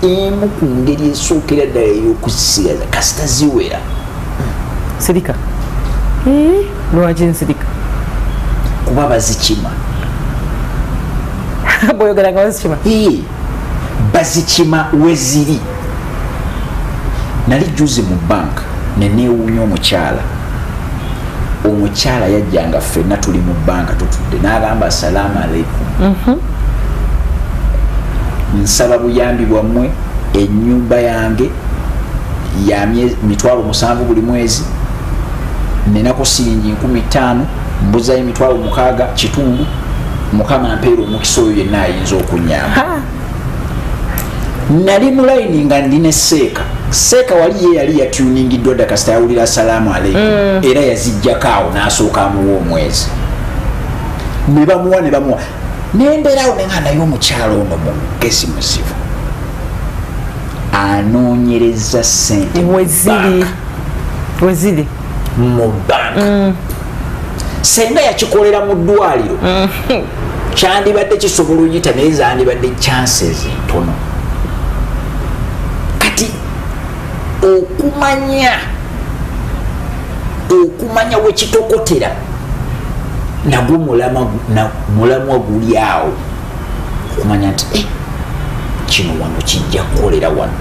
emu ku ngeri esookera ddala ey'okusigaza kasita ziwera sirika lwaki nsirika kuba bazikima boyogera nga bazikima bazikima weziri. Nali juzi mu banka neneewuunya omukyala yajjanga ffenna tuli mu banka tutudde n'agamba salaamu aleikum, nsaba buyambi bwammwe, ennyumba yange ya $7,000 buli mwezi, nenako siringi 15, mbuzayo $6,000 kitundu, mukama mpeera omukisa oyo yenna ayinza okunyamba. Nali mu layini nga ndine seeka wali ye yali yatuningidwa dda kasita yawulira salaamu aleikum era yazijjako awo n'asooka amuwa omwezi ne bamuwa nembeerawo nenga naye omukyalo ono mugezi muzibu anoonyereza sente weziri mu banka senga yakikolera mu ddwaliro kyandibadde kisobola oyita naye zandibadde chances ntono. Kati okumanya wekitokotera nagwo mulamwa guli awo okumanya nti kino wano kijja kukolera wano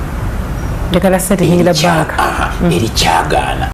njagala sente nyingira banka eri kyagaana.